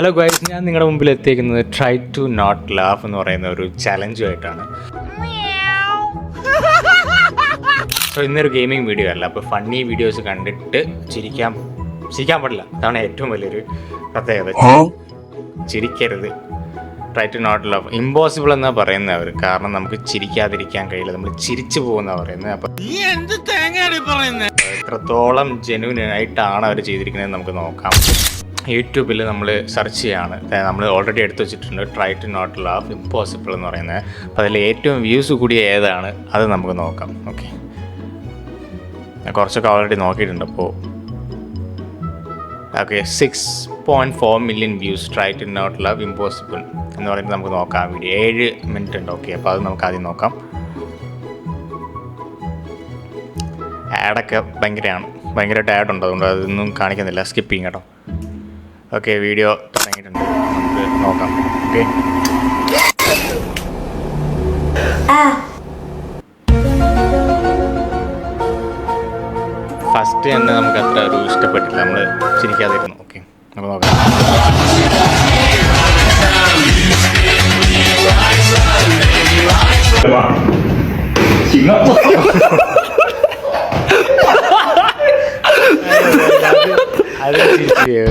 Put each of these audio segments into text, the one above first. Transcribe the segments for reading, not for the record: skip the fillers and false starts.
Hello guys, ഞാൻ നിങ്ങളുടെ മുമ്പിൽ എത്തിയിരിക്കുന്നത് ട്രൈ ടു നോട്ട് ലാഫ് എന്ന് പറയുന്ന ഒരു ചലഞ്ചുമായിട്ടാണ്. സോ ഇന്നൊരു ഗെയിമിംഗ് വീഡിയോ അല്ല, അപ്പോൾ ഫണ്ണി വീഡിയോസ് കണ്ടിട്ട് ചിരിക്കാൻ പാടില്ല. അതാണ് ഏറ്റവും വലിയൊരു പ്രത്യേകത. ചിരിക്കരുത്. Try to not laugh impossible എന്നാണ് പറയുന്നത് അവർ. കാരണം നമുക്ക് ചിരിക്കാതിരിക്കാൻ കഴിയില്ല, നമ്മൾ ചിരിച്ചു പോകുന്ന പറയുന്നത്. അപ്പം എത്രത്തോളം ജെന്യൂൻ ആയിട്ടാണ് അവർ ചെയ്തിരിക്കുന്നത് നമുക്ക് നോക്കാം. യൂട്യൂബിൽ നമ്മൾ സെർച്ച് ചെയ്യാണ്, നമ്മൾ ഓൾറെഡി എടുത്തു വെച്ചിട്ടുണ്ട് try to not laugh impossible എന്ന് പറയുന്നത്. അപ്പോൾ അതിൽ ഏറ്റവും വ്യൂസ് കൂടിയ ഏതാണ് അത് നമുക്ക് നോക്കാം. ഓക്കെ, ഞാൻ കുറച്ചൊക്കെ ഓൾറെഡി നോക്കിയിട്ടുണ്ട്. അപ്പോൾ okay, 6.4 million views try to not laugh impossible എന്ന് പറയുന്നത് നമുക്ക് നോക്കാം. വീഡിയോ 7 മിനിറ്റ് ഉണ്ട്. ഓക്കെ, അപ്പോൾ അത് നമുക്ക് ആദ്യം നോക്കാം. ആഡൊക്കെ ഭയങ്കരമായിട്ട് ആഡുണ്ട്, അതുകൊണ്ട് അതൊന്നും കാണിക്കുന്നില്ല, സ്കിപ്പ് ചെയ്യും കേട്ടോ. ഓക്കെ, വീഡിയോ തുടങ്ങിയിട്ടുണ്ട്, നമുക്ക് നോക്കാം. ഓക്കെ, ഫസ്റ്റ് തന്നെ നമുക്ക് അത്ര ഒരു ഇഷ്ടപ്പെട്ടില്ല, നമ്മൾ ചിരിക്കാതിരുന്നു. ഓക്കെ, നമുക്ക് നോക്കാം. അത് ചിരിയോ?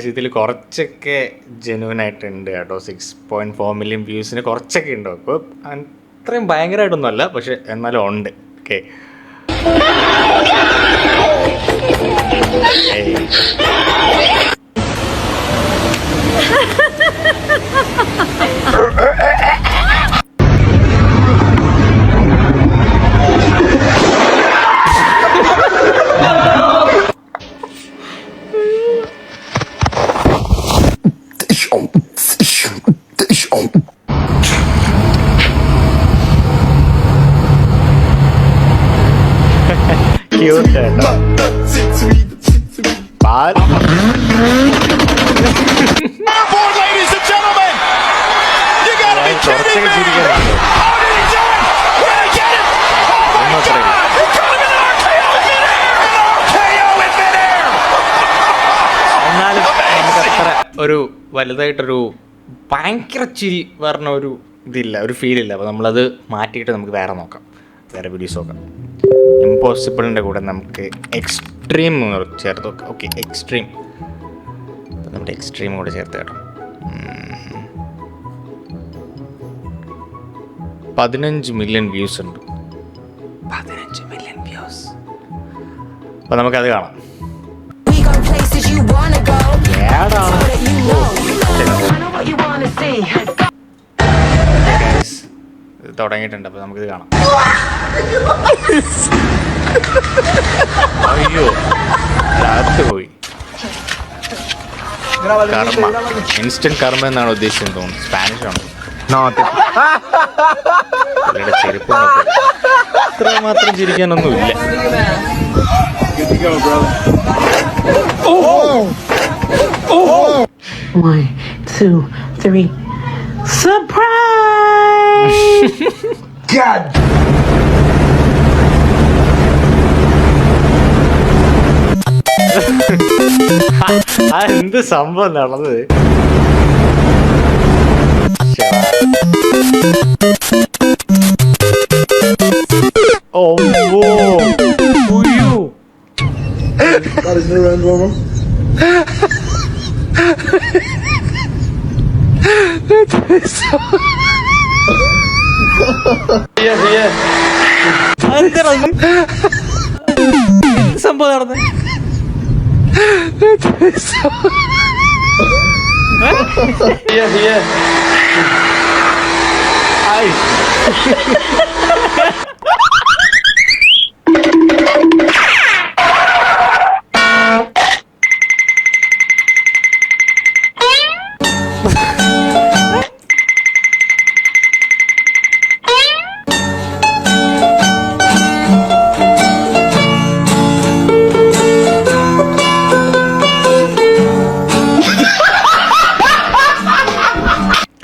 ഇതിൽ കുറച്ചൊക്കെ ജെന്യൂൻ ആയിട്ടുണ്ട് കേട്ടോ. 6.4 മില്യൺ വ്യൂസിന് കുറച്ചൊക്കെ ഉണ്ടോ? അപ്പോൾ അത്രയും ഭയങ്കരമായിട്ടൊന്നും അല്ല, പക്ഷെ എന്നാലും ഉണ്ട്. ഓക്കെ, ഒരു വലുതായിട്ടൊരു ഭയങ്കര ചിരി പറഞ്ഞ ഒരു ഇതില്ല, ഒരു ഫീലില്ല. അപ്പോൾ നമ്മളത് മാറ്റിയിട്ട് നമുക്ക് വേറെ നോക്കാം, വേറെ വീഡിയോസ് നോക്കാം. ഇമ്പോസിബിളിൻ്റെ കൂടെ നമുക്ക് എക്സ്ട്രീം ചേർത്ത് നോക്കാം. Okay, extreme. അപ്പോൾ നമ്മുടെ എക്സ്ട്രീം കൂടെ ചേർത്ത് കേട്ടോ. 15 മില്യൺ വ്യൂസ് ഉണ്ട്. 15 മില്യൺ വ്യൂസ്. അപ്പോൾ നമുക്കത് കാണാം. ഇത് തുടങ്ങിയിട്ടുണ്ട്, അപ്പോൾ നമുക്കിത് കാണാം. അയ്യോ, രാത്രി പോയി. കർമ്മ, ഇൻസ്റ്റന്റ് കർമ്മ എന്നാണ് ഉദ്ദേശിച്ചത് തോന്നുന്നു. സ്പാനിഷ് ആണ്. ചെരുപ്പ് ഇത്ര മാത്രം ചിരിക്കാനൊന്നുമില്ല. One, two, three. Surprise! God! എന്ത് സംഭവം നടന്നത്? That is new end woman. സംഭവം നടന്നത്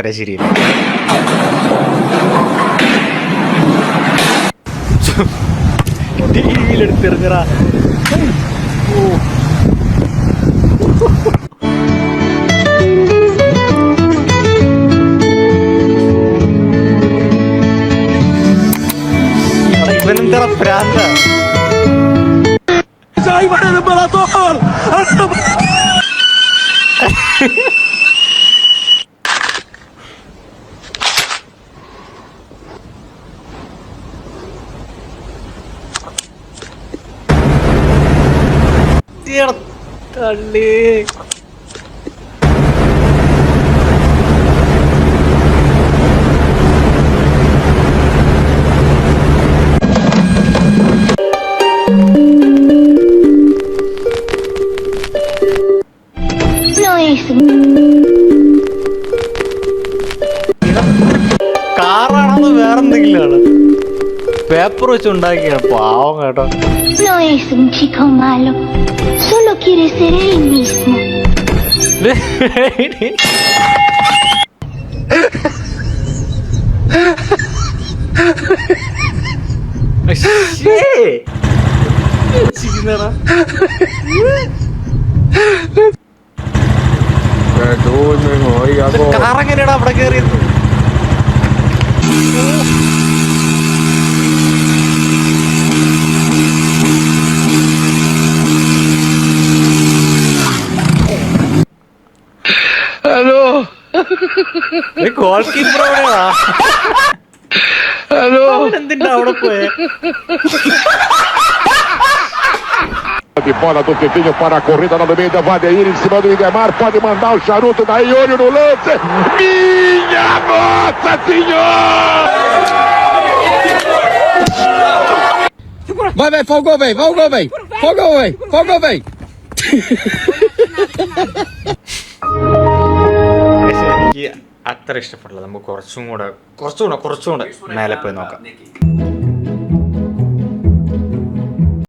തീരെ ശരിയില്ല. ടിവിയിലെടുത്തിറങ്ങറാ. ഇവനെന്താ പ്രാന്ത? തള്ളി കാറാണോ വേറെന്തെങ്കിലും ആണ്? പേപ്പർ വെച്ച് ഉണ്ടാക്കിയാണ്. പാവം കേട്ടോ. No es un chico malo, solo quiere ser él mismo. കാറെങ്ങനെയാടാ അവിടെ കയറിയത്? Hello. ഗോൾ കീപ്പർ എവിടെയാ? Hello. എന്തിന്റെ അവിടെ പോയെ? De bola do Tiquinho para a corrida novamente, Vadeir em cima do Idemar, pode mandar o charuto, daí olho no lance, minha Nossa Senhora! Vai, folgou, velho, folgou, velho, folgou, velho, folgou, velho. എനിക്ക് അത്ര ഇഷ്ടപ്പെട്ടില്ല. നമുക്ക് കുറച്ചും കൂടെ മേലെ പോയി നോക്കാം.